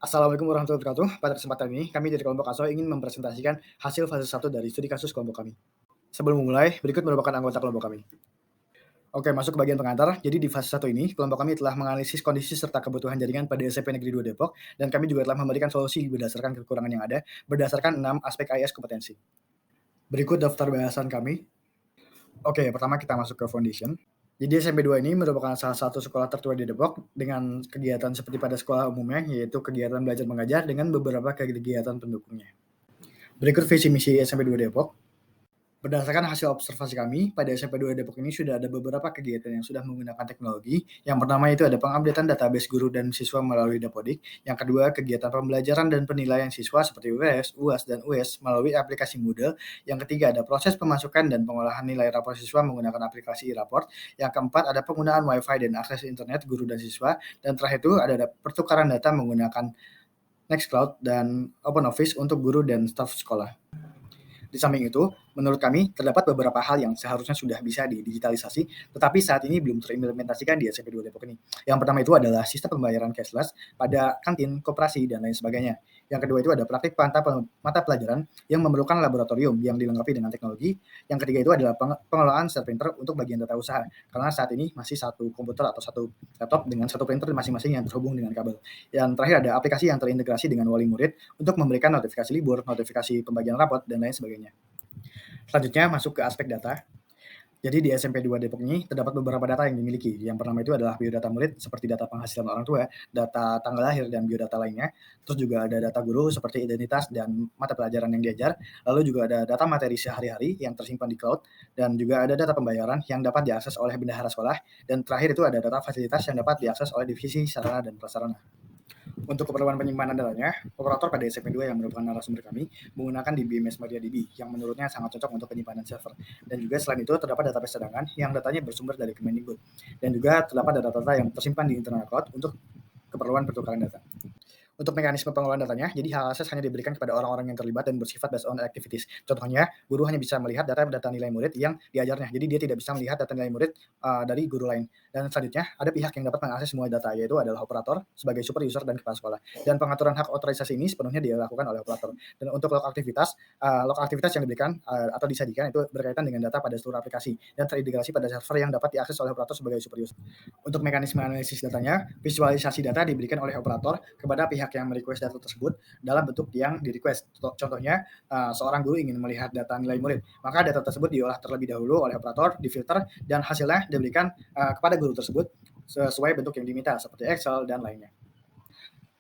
Assalamualaikum warahmatullahi wabarakatuh. Pada kesempatan ini, kami dari kelompok ASO ingin mempresentasikan hasil fase 1 dari studi kasus kelompok kami. Sebelum memulai, berikut merupakan anggota kelompok kami. Oke, masuk ke bagian pengantar. Jadi di fase 1 ini, kelompok kami telah menganalisis kondisi serta kebutuhan jaringan pada SMP Negeri 2 Depok, dan kami juga telah memberikan solusi berdasarkan kekurangan yang ada, berdasarkan 6 aspek AIS kompetensi. Berikut daftar bahasan kami. Oke, pertama kita masuk ke foundation. Jadi SMP 2 ini merupakan salah satu sekolah tertua di Depok dengan kegiatan seperti pada sekolah umumnya, yaitu kegiatan belajar mengajar dengan beberapa kegiatan pendukungnya. Berikut visi misi SMP 2 Depok. Berdasarkan hasil observasi kami, pada SMP 2 Depok ini sudah ada beberapa kegiatan yang sudah menggunakan teknologi. Yang pertama itu ada pengupdatean database guru dan siswa melalui Dapodik. Yang kedua, kegiatan pembelajaran dan penilaian siswa seperti UTS, UAS, dan US melalui aplikasi Moodle. Yang ketiga, ada proses pemasukan dan pengolahan nilai rapor siswa menggunakan aplikasi e-raport. Yang keempat, ada penggunaan Wi-Fi dan akses internet guru dan siswa. Dan terakhir itu ada pertukaran data menggunakan Nextcloud dan OpenOffice untuk guru dan staf sekolah. Di samping itu, menurut kami terdapat beberapa hal yang seharusnya sudah bisa didigitalisasi, tetapi saat ini belum terimplementasikan di SMP 2 Depok ini. Yang pertama itu adalah sistem pembayaran cashless pada kantin, koperasi, dan lain sebagainya. Yang kedua itu ada praktik mata pelajaran yang memerlukan laboratorium yang dilengkapi dengan teknologi. Yang ketiga itu adalah pengelolaan set printer untuk bagian data usaha, karena saat ini masih satu komputer atau satu laptop dengan satu printer masing-masing yang terhubung dengan kabel. Yang terakhir ada aplikasi yang terintegrasi dengan wali murid untuk memberikan notifikasi libur, notifikasi pembagian rapot, dan lain sebagainya. Selanjutnya masuk ke aspek data. Jadi di SMP 2 Depok ini terdapat beberapa data yang dimiliki. Yang pertama itu adalah biodata murid seperti data penghasilan orang tua, data tanggal lahir, dan biodata lainnya. Terus juga ada data guru seperti identitas dan mata pelajaran yang diajar. Lalu juga ada data materi sehari-hari yang tersimpan di cloud. Dan juga ada data pembayaran yang dapat diakses oleh bendahara sekolah. Dan terakhir itu ada data fasilitas yang dapat diakses oleh divisi sarana dan prasarana. Untuk keperluan penyimpanan datanya, operator pada SMP 2 yang merupakan narasumber kami menggunakan DBMS MariaDB yang menurutnya sangat cocok untuk penyimpanan server. Dan juga selain itu terdapat database cadangan yang datanya bersumber dari Kemendikbud. Dan juga terdapat data-data yang tersimpan di internal cloud untuk keperluan pertukaran data. Untuk mekanisme pengelolaan datanya, jadi hak akses hanya diberikan kepada orang-orang yang terlibat dan bersifat based on activities. Contohnya, guru hanya bisa melihat data nilai murid yang diajarnya, jadi dia tidak bisa melihat data nilai murid dari guru lain. Dan selanjutnya, ada pihak yang dapat mengakses semua data, yaitu adalah operator sebagai super user dan kepala sekolah. Dan pengaturan hak otorisasi ini sepenuhnya dilakukan oleh operator. Dan untuk log aktivitas yang diberikan atau disajikan itu berkaitan dengan data pada seluruh aplikasi dan terintegrasi pada server yang dapat diakses oleh operator sebagai super user. Untuk mekanisme analisis datanya, visualisasi data diberikan oleh operator kepada pihak yang merequest data tersebut dalam bentuk yang di-request. Contohnya, seorang guru ingin melihat data nilai murid, maka data tersebut diolah terlebih dahulu oleh operator, difilter, dan hasilnya diberikan kepada guru tersebut sesuai bentuk yang diminta, seperti Excel dan lainnya.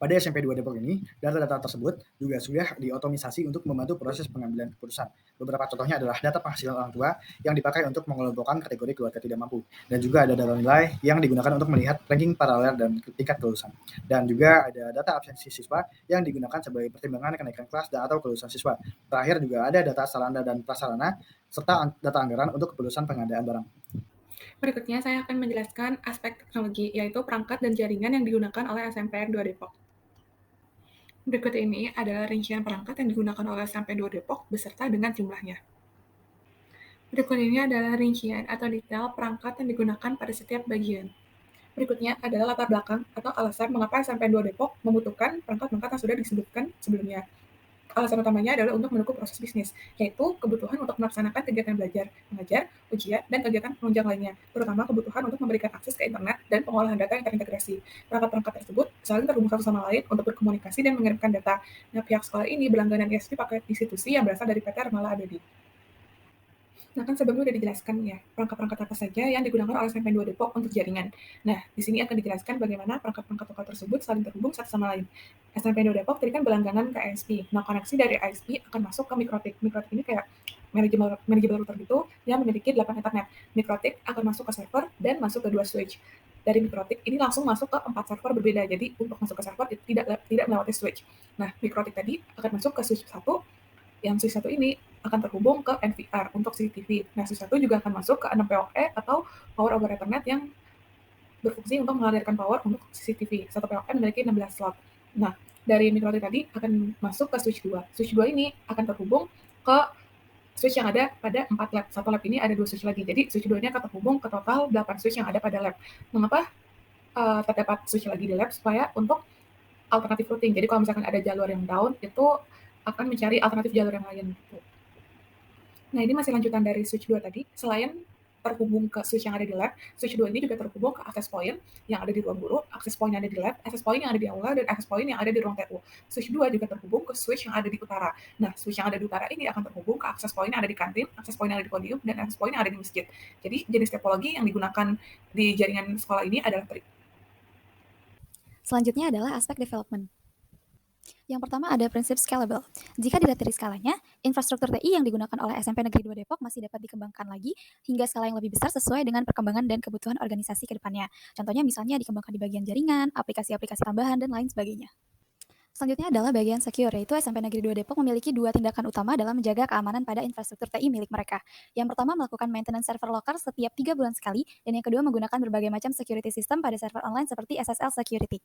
Pada SMP 2 Depok ini, data-data tersebut juga sudah diotomisasi untuk membantu proses pengambilan keputusan. Beberapa contohnya adalah data penghasilan orang tua yang dipakai untuk mengelompokkan kategori keluarga tidak mampu. Dan juga ada data nilai yang digunakan untuk melihat ranking paralel dan tingkat kelulusan. Dan juga ada data absensi siswa yang digunakan sebagai pertimbangan kenaikan kelas dan atau kelulusan siswa. Terakhir juga ada data sarana dan prasarana serta data anggaran untuk keputusan pengadaan barang. Berikutnya saya akan menjelaskan aspek teknologi, yaitu perangkat dan jaringan yang digunakan oleh SMPN 2 Depok. Berikut ini adalah rincian perangkat yang digunakan oleh SMP 2 Depok beserta dengan jumlahnya. Berikut ini adalah rincian atau detail perangkat yang digunakan pada setiap bagian. Berikutnya adalah latar belakang atau alasan mengapa SMP 2 Depok membutuhkan perangkat-perangkat yang sudah disebutkan sebelumnya. Alasan utamanya adalah untuk mendukung proses bisnis, yaitu kebutuhan untuk melaksanakan kegiatan belajar, mengajar, ujian, dan kegiatan penunjang lainnya, terutama kebutuhan untuk memberikan akses ke internet dan pengolahan data yang terintegrasi. Perangkat-perangkat tersebut saling terhubung satu sama lain untuk berkomunikasi dan mengirimkan data. Nah, pihak sekolah ini berlangganan ISP pakai institusi yang berasal dari PT Armala Abadi. Nah, kan sebelumnya udah dijelaskan ya, perangkat-perangkat apa saja yang digunakan oleh SMP 2 Depok untuk jaringan. Nah, di sini akan dijelaskan bagaimana perangkat-perangkat lokal tersebut saling terhubung satu sama lain. SMP 2 Depok tadi kan berlangganan ke ISP. Nah, koneksi dari ISP akan masuk ke Mikrotik. Mikrotik ini kayak manajemen router gitu yang memiliki 8 Ethernet. Mikrotik akan masuk ke server dan masuk ke 2 switch. Dari Mikrotik ini langsung masuk ke 4 server berbeda. Jadi untuk masuk ke server itu tidak melewati switch. Nah, Mikrotik tadi akan masuk ke switch 1. Yang switch 1 ini akan terhubung ke NVR untuk CCTV. Nah, switch 1 juga akan masuk ke 6 PoE atau Power over Ethernet yang berfungsi untuk mengalirkan power untuk CCTV. Satu PoE memiliki 16 slot. Nah, dari Mikrotik tadi akan masuk ke switch 2. Switch 2 ini akan terhubung ke switch yang ada pada 4 lab. Satu lab ini ada 2 switch lagi. Jadi, switch 2 ini akan terhubung ke total 8 switch yang ada pada lab. Mengapa terdapat switch lagi di lab? Supaya untuk alternatif routing. Jadi kalau misalkan ada jalur yang down, itu akan mencari alternatif jalur yang lain gitu. Nah, ini masih lanjutan dari switch 2 tadi. Selain terhubung ke switch yang ada di lab, switch 2 ini juga terhubung ke access point yang ada di ruang guru, access point yang ada di lab, access point yang ada di aula, dan access point yang ada di ruang TU. Switch 2 juga terhubung ke switch yang ada di utara. Nah, switch yang ada di utara ini akan terhubung ke access point yang ada di kantin, access point yang ada di podium, dan access point yang ada di masjid. Jadi, jenis topologi yang digunakan di jaringan sekolah ini adalah Selanjutnya adalah aspek development. Yang pertama ada prinsip scalable. Jika dilihat dari skalanya, infrastruktur TI yang digunakan oleh SMP Negeri 2 Depok masih dapat dikembangkan lagi hingga skala yang lebih besar sesuai dengan perkembangan dan kebutuhan organisasi ke depannya. Contohnya misalnya dikembangkan di bagian jaringan, aplikasi-aplikasi tambahan, dan lain sebagainya. Selanjutnya adalah bagian secure, yaitu SMP Negeri 2 Depok memiliki 2 tindakan utama dalam menjaga keamanan pada infrastruktur TI milik mereka. Yang pertama melakukan maintenance server lokal setiap 3 bulan sekali, dan yang kedua menggunakan berbagai macam security system pada server online seperti SSL Security.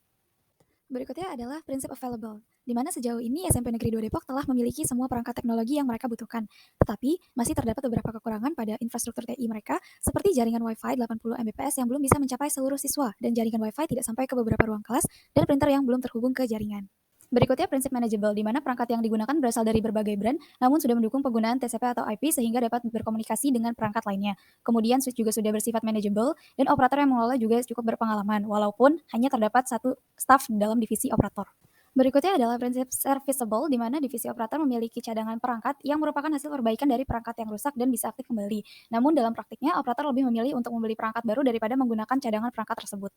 Berikutnya adalah prinsip available, di mana sejauh ini SMP Negeri 2 Depok telah memiliki semua perangkat teknologi yang mereka butuhkan. Tetapi, masih terdapat beberapa kekurangan pada infrastruktur TI mereka, seperti jaringan Wi-Fi 80 Mbps yang belum bisa mencapai seluruh siswa, dan jaringan Wi-Fi tidak sampai ke beberapa ruang kelas, dan printer yang belum terhubung ke jaringan. Berikutnya prinsip manageable, di mana perangkat yang digunakan berasal dari berbagai brand, namun sudah mendukung penggunaan TCP atau IP sehingga dapat berkomunikasi dengan perangkat lainnya. Kemudian switch juga sudah bersifat manageable, dan operator yang mengelola juga cukup berpengalaman, walaupun hanya terdapat satu staf dalam divisi operator. Berikutnya adalah prinsip serviceable, di mana divisi operator memiliki cadangan perangkat yang merupakan hasil perbaikan dari perangkat yang rusak dan bisa aktif kembali. Namun dalam praktiknya, operator lebih memilih untuk membeli perangkat baru daripada menggunakan cadangan perangkat tersebut.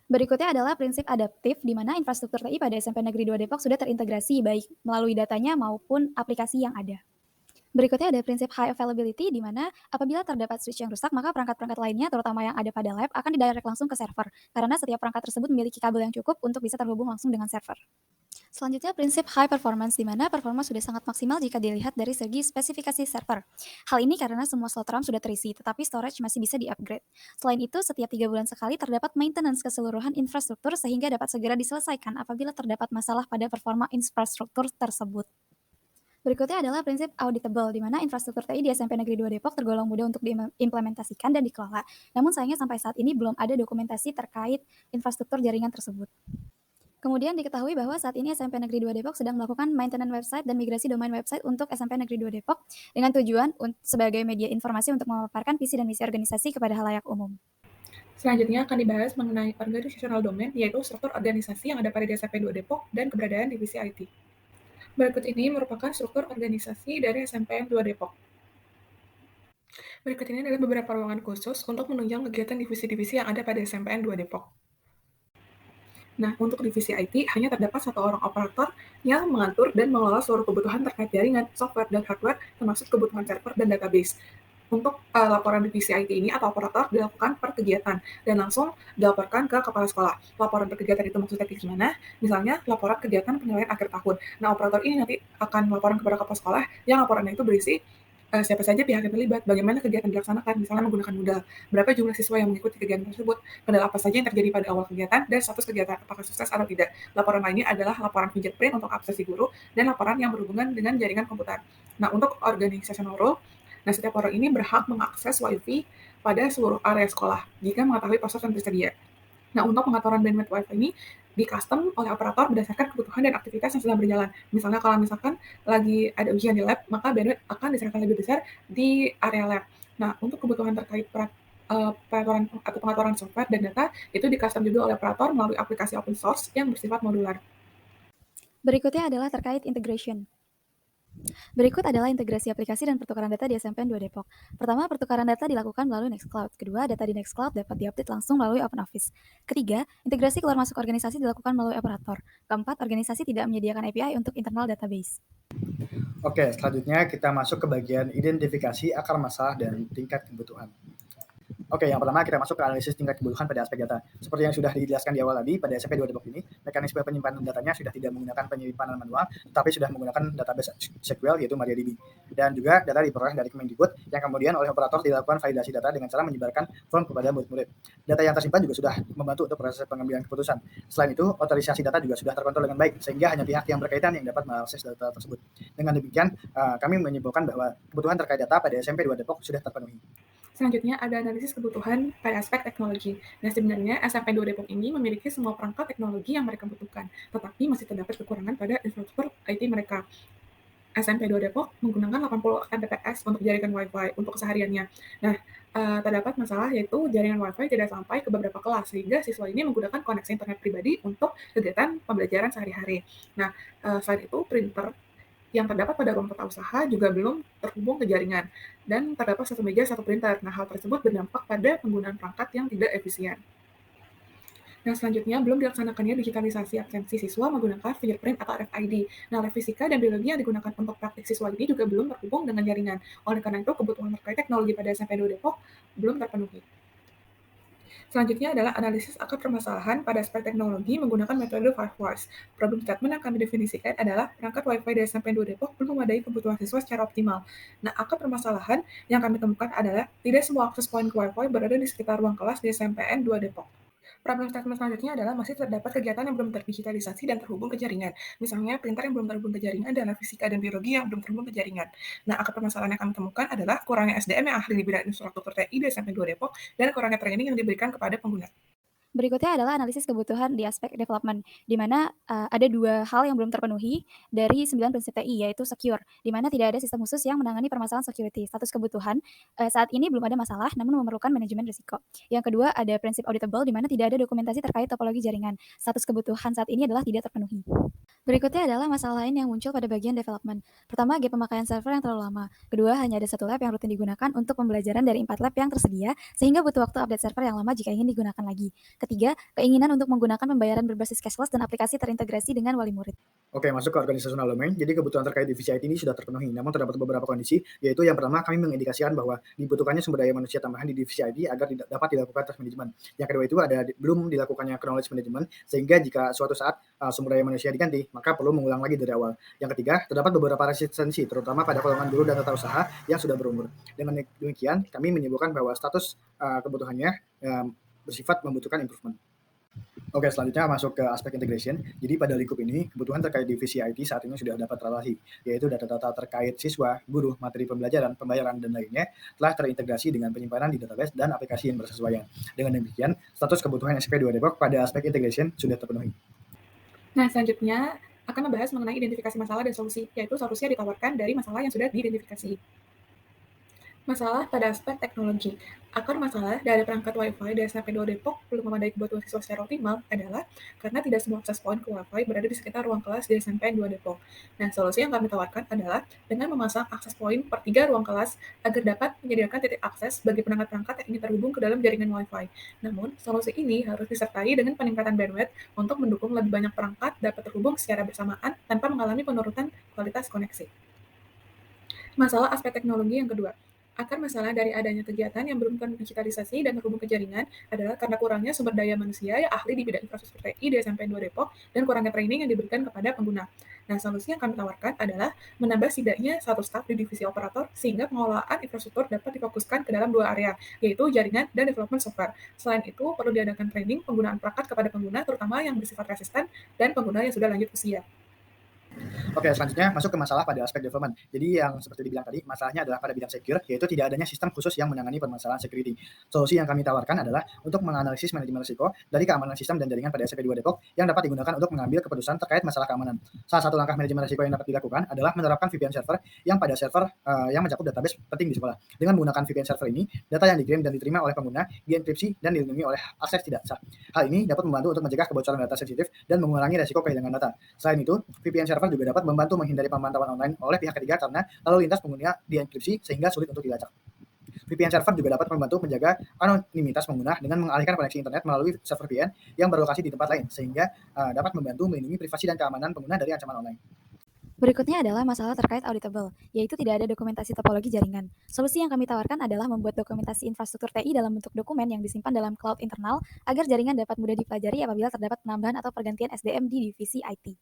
Berikutnya adalah prinsip adaptif, di mana infrastruktur TI pada SMP Negeri 2 Depok sudah terintegrasi baik melalui datanya maupun aplikasi yang ada. Berikutnya ada prinsip high availability, di mana apabila terdapat switch yang rusak, maka perangkat-perangkat lainnya, terutama yang ada pada lab, akan didirect langsung ke server, karena setiap perangkat tersebut memiliki kabel yang cukup untuk bisa terhubung langsung dengan server. Selanjutnya prinsip high performance, di mana performa sudah sangat maksimal jika dilihat dari segi spesifikasi server. Hal ini karena semua slot RAM sudah terisi, tetapi storage masih bisa di-upgrade. Selain itu, setiap 3 bulan sekali terdapat maintenance keseluruhan infrastruktur sehingga dapat segera diselesaikan apabila terdapat masalah pada performa infrastruktur tersebut. Berikutnya adalah prinsip auditable, di mana infrastruktur TI di SMP Negeri 2 Depok tergolong mudah untuk diimplementasikan dan dikelola. Namun sayangnya sampai saat ini belum ada dokumentasi terkait infrastruktur jaringan tersebut. Kemudian diketahui bahwa saat ini SMP Negeri 2 Depok sedang melakukan maintenance website dan migrasi domain website untuk SMP Negeri 2 Depok dengan tujuan sebagai media informasi untuk memaparkan visi dan misi organisasi kepada halayak umum. Selanjutnya akan dibahas mengenai organizational domain, yaitu struktur organisasi yang ada pada SMP 2 Depok dan keberadaan divisi IT. Berikut ini merupakan struktur organisasi dari SMPN 2 Depok. Berikut ini adalah beberapa ruangan khusus untuk menunjang kegiatan divisi-divisi yang ada pada SMPN 2 Depok. Nah, untuk divisi IT, hanya terdapat satu orang operator yang mengatur dan mengelola seluruh kebutuhan terkait jaringan, software, dan hardware, termasuk kebutuhan server dan database. Untuk laporan divisi IT ini atau operator dilakukan per kegiatan dan langsung dilaporkan ke kepala sekolah. Laporan per kegiatan itu maksudnya gimana? Misalnya, laporan kegiatan penilaian akhir tahun. Nah, operator ini nanti akan melaporkan kepada kepala sekolah yang laporannya itu berisi siapa saja pihak yang terlibat, bagaimana kegiatan dilaksanakan, misalnya menggunakan Moodle, berapa jumlah siswa yang mengikuti kegiatan tersebut, kendala apa saja yang terjadi pada awal kegiatan, dan status kegiatan apakah sukses atau tidak. Laporan lainnya adalah laporan fingerprint untuk absensi guru, dan laporan yang berhubungan dengan jaringan komputer. Nah, untuk organizational role, setiap orang ini berhak mengakses Wi-Fi pada seluruh area sekolah jika mengetahui password yang tersedia. Nah, untuk pengaturan bandwidth Wi-Fi ini di-custom oleh operator berdasarkan kebutuhan dan aktivitas yang sedang berjalan. Misalnya kalau misalkan lagi ada ujian di lab, maka bandwidth akan diserahkan lebih besar di area lab. Nah, untuk kebutuhan terkait peraturan atau pengaturan software dan data, itu di-custom juga oleh operator melalui aplikasi open source yang bersifat modular. Berikutnya adalah terkait integration. Berikut adalah integrasi aplikasi dan pertukaran data di SMPN 2 Depok. Pertama, pertukaran data dilakukan melalui Nextcloud. Kedua, data di Nextcloud dapat diupdate langsung melalui OpenOffice. Ketiga, integrasi keluar masuk organisasi dilakukan melalui operator. Keempat, organisasi tidak menyediakan API untuk internal database. Oke, selanjutnya kita masuk ke bagian identifikasi akar masalah dan tingkat kebutuhan. Oke, yang pertama kita masuk ke analisis tingkat kebutuhan pada aspek data. Seperti yang sudah dijelaskan di awal tadi, pada SMP 2 Depok ini, mekanisme penyimpanan datanya sudah tidak menggunakan penyimpanan manual, tetapi sudah menggunakan database SQL yaitu MariaDB. Dan juga data diperoleh dari Kemendikbud yang kemudian oleh operator dilakukan validasi data dengan cara menyebarkan form kepada murid-murid. Data yang tersimpan juga sudah membantu untuk proses pengambilan keputusan. Selain itu, otorisasi data juga sudah terkontrol dengan baik, sehingga hanya pihak yang berkaitan yang dapat mengakses data tersebut. Dengan demikian, kami menyimpulkan bahwa kebutuhan terkait data pada SMP 2 Depok sudah terpenuhi. Selanjutnya ada analisis kebutuhan pada aspek teknologi. Nah, sebenarnya SMP 2 Depok ini memiliki semua perangkat teknologi yang mereka butuhkan, tetapi masih terdapat kekurangan pada infrastruktur IT mereka. SMP 2 Depok menggunakan 80 Mbps untuk jaringan Wi-Fi untuk kesehariannya. Nah, terdapat masalah yaitu jaringan Wi-Fi tidak sampai ke beberapa kelas, sehingga siswa ini menggunakan koneksi internet pribadi untuk kegiatan pembelajaran sehari-hari. Nah, selain itu printer yang terdapat pada ruang tata usaha juga belum terhubung ke jaringan, dan terdapat satu meja satu printer. Nah, hal tersebut berdampak pada penggunaan perangkat yang tidak efisien. Nah, selanjutnya belum dilaksanakannya digitalisasi absensi siswa menggunakan fingerprint atau RFID. Nah, lab fisika dan biologi yang digunakan untuk praktik siswa ini juga belum terhubung dengan jaringan. Oleh karena itu, kebutuhan terkait teknologi pada SMP 2 Depok belum terpenuhi. Selanjutnya adalah analisis akar permasalahan pada aspek teknologi menggunakan metode 5 Whys. Problem statement yang kami definisikan adalah perangkat Wi-Fi di SMP 2 Depok belum memadai kebutuhan siswa secara optimal. Nah, akar permasalahan yang kami temukan adalah tidak semua akses poin ke Wi-Fi berada di sekitar ruang kelas di SMPN 2 Depok. Problem statement selanjutnya adalah masih terdapat kegiatan yang belum terdigitalisasi dan terhubung ke jaringan. Misalnya printer yang belum terhubung ke jaringan dan lab fisika dan biologi yang belum terhubung ke jaringan. Nah, akar permasalahan yang kami temukan adalah kurangnya SDM yang ahli di bidang infrastruktur TI di SMP 2 Depok dan kurangnya training yang diberikan kepada pengguna. Berikutnya adalah analisis kebutuhan di aspek development, di mana ada 2 hal yang belum terpenuhi dari 9 prinsip TI, yaitu secure, di mana tidak ada sistem khusus yang menangani permasalahan security. Status kebutuhan saat ini belum ada masalah, namun memerlukan manajemen risiko. Yang kedua ada prinsip auditable, di mana tidak ada dokumentasi terkait topologi jaringan. Status kebutuhan saat ini adalah tidak terpenuhi. Berikutnya adalah masalah lain yang muncul pada bagian development. Pertama, gap pemakaian server yang terlalu lama. Kedua, hanya ada 1 lab yang rutin digunakan untuk pembelajaran dari 4 lab yang tersedia, sehingga butuh waktu update server yang lama jika ingin digunakan lagi. Ketiga, keinginan untuk menggunakan pembayaran berbasis cashless dan aplikasi terintegrasi dengan wali murid. Oke, masuk ke organizational domain. Jadi kebutuhan terkait divisi IT ini sudah terpenuhi. Namun terdapat beberapa kondisi, yaitu yang pertama kami mengindikasikan bahwa dibutuhkannya sumber daya manusia tambahan di divisi IT agar dapat dilakukan task management. Yang kedua itu belum dilakukannya knowledge management, sehingga jika suatu saat sumber daya manusia diganti, maka perlu mengulang lagi dari awal. Yang ketiga, terdapat beberapa resistensi, terutama pada golongan guru dan tata usaha yang sudah berumur. Dengan demikian, kami menyebutkan bahwa status kebutuhannya bersifat membutuhkan improvement. Oke, selanjutnya masuk ke aspek integration. Jadi pada lingkup ini, kebutuhan terkait divisi IT saat ini sudah dapat terlatih, yaitu data-data terkait siswa, guru, materi pembelajaran, pembayaran, dan lainnya telah terintegrasi dengan penyimpanan di database dan aplikasi yang bersesuaian. Dengan demikian, status kebutuhan SMP 2 Depok pada aspek integration sudah terpenuhi. Nah, selanjutnya akan membahas mengenai identifikasi masalah dan solusi, yaitu solusi yang ditawarkan dari masalah yang sudah diidentifikasi. Masalah pada aspek teknologi. Akar masalah dari perangkat Wi-Fi di SMP 2 Depok belum memadai kebutuhan siswa secara optimal adalah karena tidak semua akses poin ke Wi-Fi berada di sekitar ruang kelas di SMP 2 Depok. Nah, solusi yang kami tawarkan adalah dengan memasang akses poin per 3 ruang kelas agar dapat menyediakan titik akses bagi perangkat-perangkat yang ingin terhubung ke dalam jaringan Wi-Fi. Namun, solusi ini harus disertai dengan peningkatan bandwidth untuk mendukung lebih banyak perangkat dapat terhubung secara bersamaan tanpa mengalami penurunan kualitas koneksi. Masalah aspek teknologi yang kedua. Akar masalah dari adanya kegiatan yang belum terdigitalisasi dan terhubung ke jaringan adalah karena kurangnya sumber daya manusia yang ahli di bidang infrastruktur TI di SMP 2 Depok dan kurangnya training yang diberikan kepada pengguna. Nah, solusi yang kami tawarkan adalah menambah setidaknya 1 staf di divisi operator sehingga pengelolaan infrastruktur dapat difokuskan ke dalam 2 area, yaitu jaringan dan development software. Selain itu, perlu diadakan training penggunaan perangkat kepada pengguna, terutama yang bersifat resisten dan pengguna yang sudah lanjut usia. Oke, selanjutnya masuk ke masalah pada aspek development. Jadi yang seperti dibilang tadi, masalahnya adalah pada bidang secure, yaitu tidak adanya sistem khusus yang menangani permasalahan security. Solusi yang kami tawarkan adalah untuk menganalisis manajemen risiko dari keamanan sistem dan jaringan pada SMP 2 Depok yang dapat digunakan untuk mengambil keputusan terkait masalah keamanan. Salah satu langkah manajemen risiko yang dapat dilakukan adalah menerapkan VPN server yang pada server yang mencakup database penting di sekolah. Dengan menggunakan VPN server ini, data yang dikirim dan diterima oleh pengguna dienkripsi dan dilindungi oleh akses tidak sah. Hal ini dapat membantu untuk mencegah kebocoran data sensitif dan mengurangi risiko kehilangan data. Selain itu, VPN server juga dapat membantu menghindari pemantauan online oleh pihak ketiga karena lalu lintas pengguna dienkripsi sehingga sulit untuk dilacak. VPN server juga dapat membantu menjaga anonimitas pengguna dengan mengalihkan koneksi internet melalui server VPN yang berlokasi di tempat lain sehingga dapat membantu melindungi privasi dan keamanan pengguna dari ancaman online. Berikutnya adalah masalah terkait auditable, yaitu tidak ada dokumentasi topologi jaringan. Solusi yang kami tawarkan adalah membuat dokumentasi infrastruktur TI dalam bentuk dokumen yang disimpan dalam cloud internal agar jaringan dapat mudah dipelajari apabila terdapat penambahan atau pergantian SDM di divisi IT.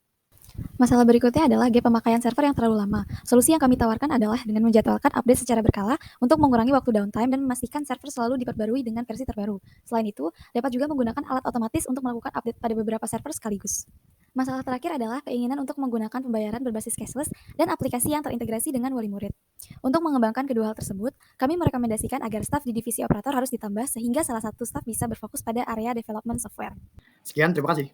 Masalah berikutnya adalah gap pemakaian server yang terlalu lama. Solusi yang kami tawarkan adalah dengan menjadwalkan update secara berkala untuk mengurangi waktu downtime dan memastikan server selalu diperbarui dengan versi terbaru. Selain itu, dapat juga menggunakan alat otomatis untuk melakukan update pada beberapa server sekaligus. Masalah terakhir adalah keinginan untuk menggunakan pembayaran berbasis cashless dan aplikasi yang terintegrasi dengan wali murid. Untuk mengembangkan kedua hal tersebut, kami merekomendasikan agar staf di divisi operator harus ditambah sehingga salah satu staf bisa berfokus pada area development software. Sekian, terima kasih.